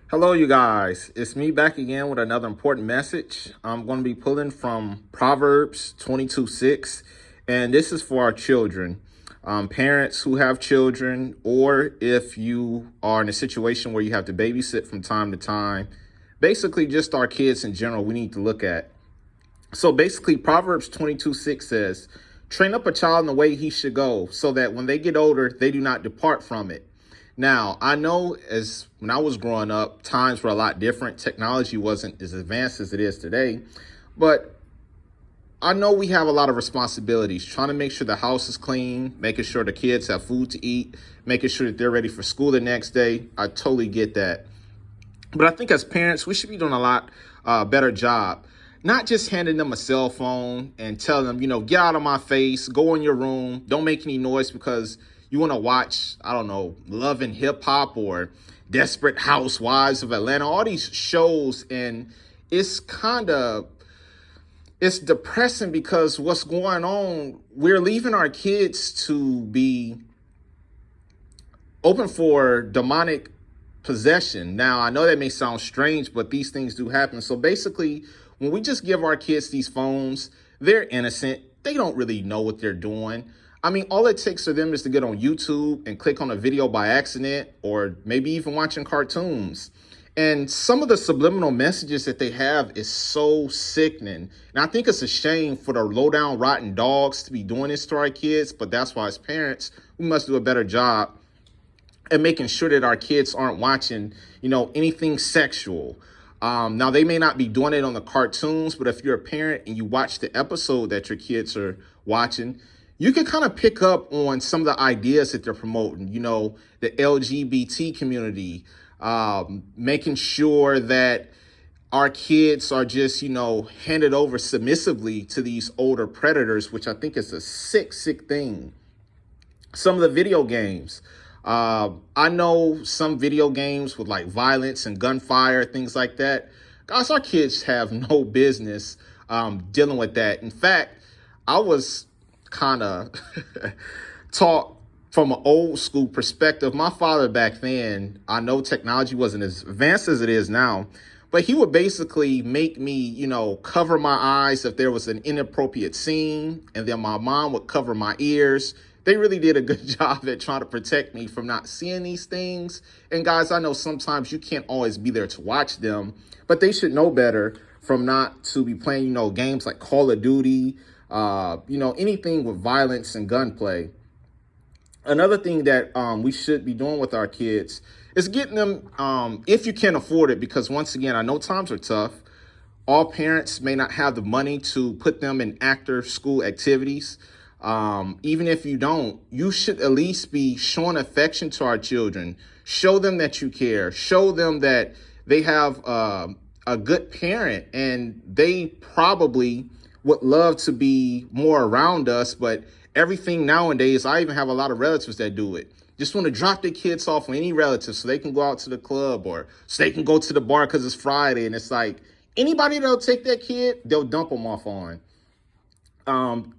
Hello, you guys. It's me back again with another important message. I'm going to be pulling from Proverbs 22:6, and this is for our children. Parents who have children, or if you are in a situation where you have to babysit from time to time, basically just our kids in general, we need to look at. So basically, Proverbs 22:6 says, train up a child in the way he should go, so that when they get older, they do not depart from it. Now, I know as when I was growing up, times were a lot different. Technology wasn't as advanced as it is today. But I know we have a lot of responsibilities, trying to make sure the house is clean, making sure the kids have food to eat, making sure that they're ready for school the next day. I totally get that. But I think as parents, we should be doing a lot better job. Not just handing them a cell phone and telling them, get out of my face, go in your room, don't make any noise because you want to watch, I don't know, Love and Hip Hop or Desperate Housewives of Atlanta, all these shows. And it's it's depressing because what's going on, we're leaving our kids to be open for demonic possession. Now, I know that may sound strange, but these things do happen. So basically, when we just give our kids these phones, they're innocent. They don't really know what they're doing. I mean, all it takes for them is to get on YouTube and click on a video by accident, or maybe even watching cartoons. And some of the subliminal messages that they have is so sickening. And I think it's a shame for the low down rotten dogs to be doing this to our kids. But that's why as parents, we must do a better job and making sure that our kids aren't watching, anything sexual. Now, they may not be doing it on the cartoons, but if you're a parent and you watch the episode that your kids are watching, you can kind of pick up on some of the ideas that they're promoting, the LGBT community, making sure that our kids are just, handed over submissively to these older predators, which I think is a sick, sick thing. Some of the video games. I know some video games with like violence and gunfire, things like that. Guys, our kids have no business dealing with that. In fact, I was kind of taught from an old school perspective. My father back then, I know technology wasn't as advanced as it is now, but he would basically make me, cover my eyes if there was an inappropriate scene, and then my mom would cover my ears. They really did a good job at trying to protect me from not seeing these things. And guys, I know sometimes you can't always be there to watch them, but they should know better from not to be playing, games like Call of Duty, anything with violence and gunplay. Another thing that we should be doing with our kids is getting them, if you can afford it, because once again, I know times are tough. All parents may not have the money to put them in after school activities. Even if you don't, you should at least be showing affection to our children. Show them that you care. Show them that they have a good parent, and they probably would love to be more around us. But everything nowadays, I even have a lot of relatives that do it. Just want to drop their kids off with any relatives so they can go out to the club or so they can go to the bar because it's Friday. And it's like anybody that'll take that kid, they'll dump them off on.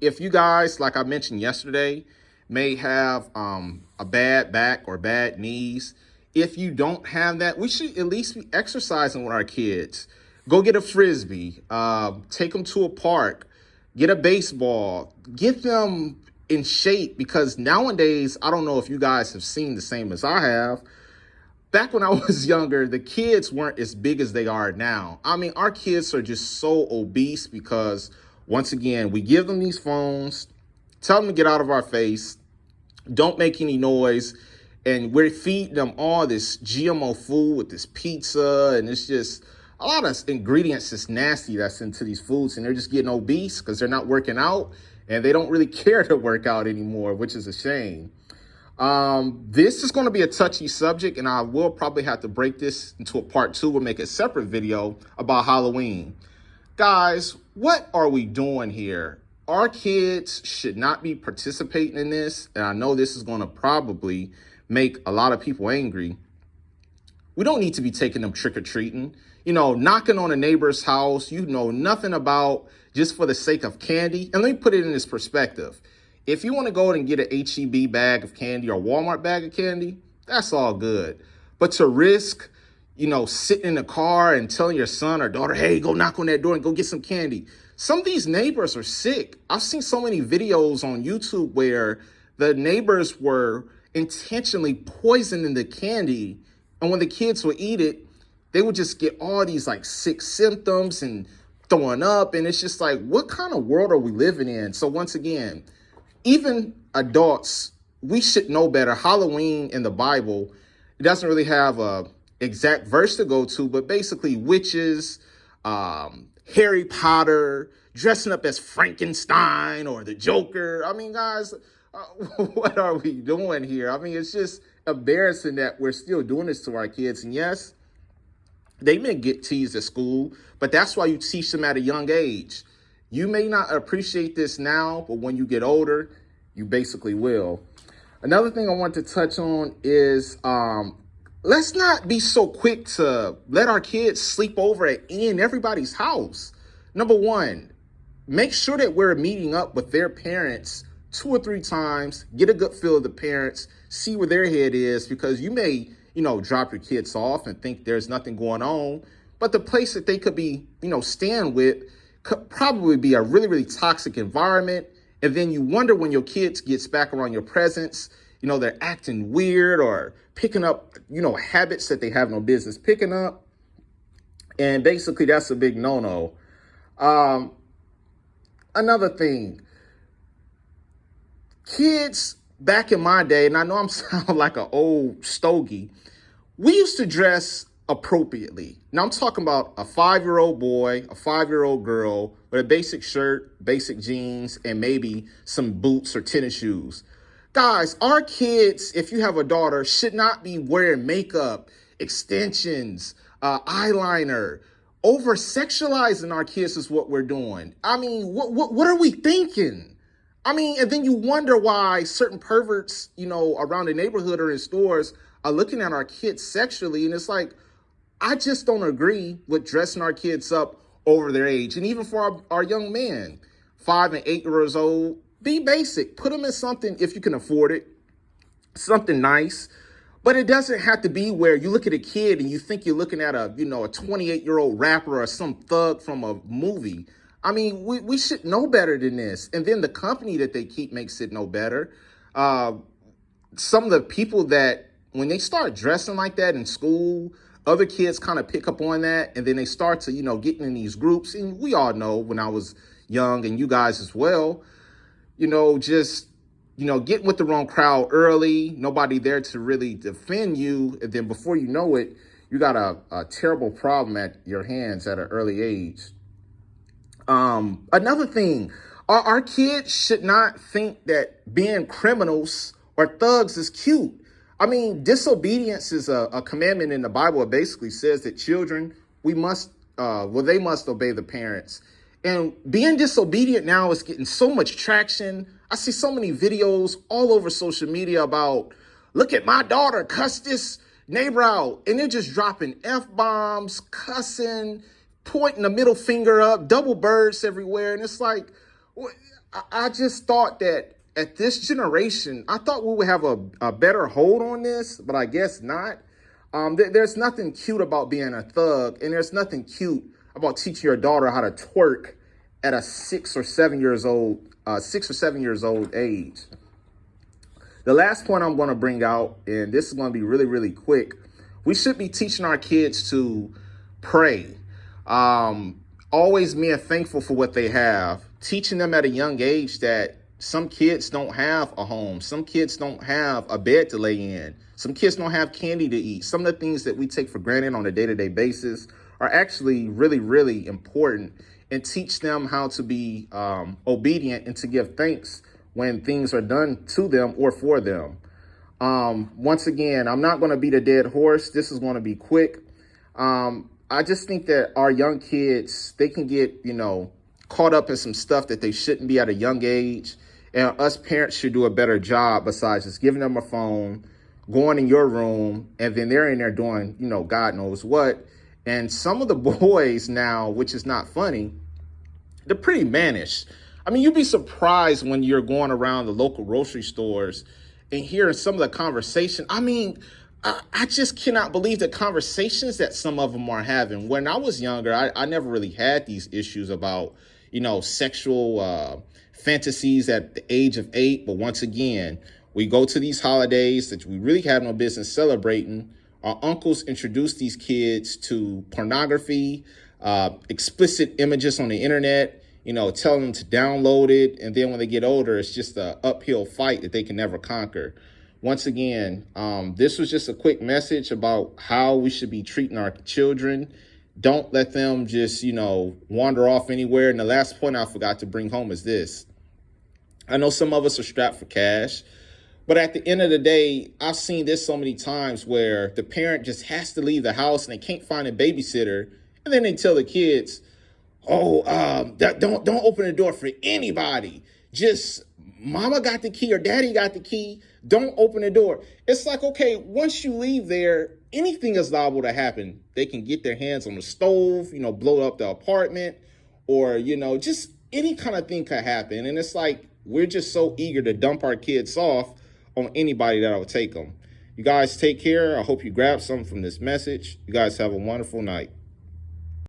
If you guys, like I mentioned yesterday, may have a bad back or bad knees, if you don't have that, we should at least be exercising with our kids. Go get a Frisbee, take them to a park, get a baseball, get them in shape, because nowadays, I don't know if you guys have seen the same as I have. Back when I was younger, the kids weren't as big as they are now. I mean, our kids are just so obese because once again, we give them these phones, tell them to get out of our face, don't make any noise, and we're feeding them all this GMO food with this pizza, and it's just a lot of ingredients that's nasty that's into these foods, and they're just getting obese because they're not working out, and they don't really care to work out anymore, which is a shame. This is going to be a touchy subject, and I will probably have to break this into a part 2 or make a separate video about Halloween. Guys, what are we doing here? Our kids should not be participating in this, and I know this is going to probably make a lot of people angry. We don't need to be taking them trick-or-treating, knocking on a neighbor's house you know nothing about just for the sake of candy. And let me put it in this perspective. If you want to go and get an HEB bag of candy or Walmart bag of candy, that's all good. But to risk sitting in the car and telling your son or daughter, hey, go knock on that door and go get some candy. Some of these neighbors are sick. I've seen so many videos on YouTube where the neighbors were intentionally poisoning the candy. And when the kids would eat it, they would just get all these like sick symptoms and throwing up. And it's just like, what kind of world are we living in? So once again, even adults, we should know better. Halloween in the Bible, it doesn't really have a exact verse to go to, but basically witches, Harry Potter, dressing up as Frankenstein or the Joker. I mean, guys, what are we doing here? I mean, it's just embarrassing that we're still doing this to our kids. And yes, they may get teased at school, but that's why you teach them at a young age. You may not appreciate this now, but when you get older, you basically will. Another thing I want to touch on is let's not be so quick to let our kids sleep over at any and everybody's house. Number one, make sure that we're meeting up with their parents 2 or 3 times, get a good feel of the parents, see where their head is, because you may, drop your kids off and think there's nothing going on, but the place that they could be, staying with could probably be a really, really toxic environment. And then you wonder when your kids gets back around your presence, they're acting weird or picking up, habits that they have no business picking up. And basically that's a big no-no. Another thing, kids back in my day, and I know I'm sounding like an old stogie, we used to dress appropriately. Now I'm talking about a 5-year-old boy, a 5-year-old girl with a basic shirt, basic jeans, and maybe some boots or tennis shoes. Guys, our kids, if you have a daughter, should not be wearing makeup, extensions, eyeliner. Over-sexualizing our kids is what we're doing. I mean, what are we thinking? I mean, and then you wonder why certain perverts, around the neighborhood or in stores are looking at our kids sexually. And it's like, I just don't agree with dressing our kids up over their age. And even for our young men, 5 and 8 years old, be basic. Put them in something, if you can afford it, something nice. But it doesn't have to be where you look at a kid and you think you're looking at a 28-year-old rapper or some thug from a movie. I mean, we should know better than this. And then the company that they keep makes it no better. Some of the people that, when they start dressing like that in school, other kids kind of pick up on that. And then they start to, getting in these groups. And we all know when I was young, and you guys as well, just, getting with the wrong crowd early, nobody there to really defend you. And then before you know it, you got a terrible problem at your hands at an early age. Another thing, our kids should not think that being criminals or thugs is cute. I mean, disobedience is a commandment in the Bible. It basically says that children, they must obey the parents. And being disobedient now is getting so much traction. I see so many videos all over social media about, look at my daughter cuss this neighbor out. And they're just dropping F-bombs, cussing, pointing the middle finger up, double birds everywhere. And it's like, I just thought that at this generation, I thought we would have a better hold on this, but I guess not. There's nothing cute about being a thug, and there's nothing cute about teaching your daughter how to twerk at a 6 or 7 years old age. The last point I'm going to bring out, and this is going to be really, really quick. We should be teaching our kids to pray. Always being thankful for what they have, teaching them at a young age that some kids don't have a home. Some kids don't have a bed to lay in. Some kids don't have candy to eat. Some of the things that we take for granted on a day-to-day basis are actually really, really important, and teach them how to be obedient and to give thanks when things are done to them or for them. Once again, I'm not going to beat a dead horse. This is going to be quick. I just think that our young kids, they can get, caught up in some stuff that they shouldn't be at a young age. And us parents should do a better job besides just giving them a phone, going in your room, and then they're in there doing, God knows what. And some of the boys now, which is not funny, they're pretty mannish. I mean, you'd be surprised when you're going around the local grocery stores and hearing some of the conversation. I mean, I just cannot believe the conversations that some of them are having. When I was younger, I never really had these issues about, sexual fantasies at the age of 8. But once again, we go to these holidays that we really have no business celebrating. Our uncles introduce these kids to pornography, explicit images on the internet, telling them to download it. And then when they get older, it's just an uphill fight that they can never conquer. Once again, this was just a quick message about how we should be treating our children. Don't let them just, wander off anywhere. And the last point I forgot to bring home is this. I know some of us are strapped for cash, but at the end of the day, I've seen this so many times where the parent just has to leave the house and they can't find a babysitter. And then they tell the kids, don't open the door for anybody. Just mama got the key or daddy got the key. Don't open the door. It's like, okay, once you leave there, anything is liable to happen. They can get their hands on the stove, blow up the apartment, or, just any kind of thing could happen. And it's like, we're just so eager to dump our kids off on anybody that will take them. You guys take care. I hope you grab something from this message. You guys have a wonderful night.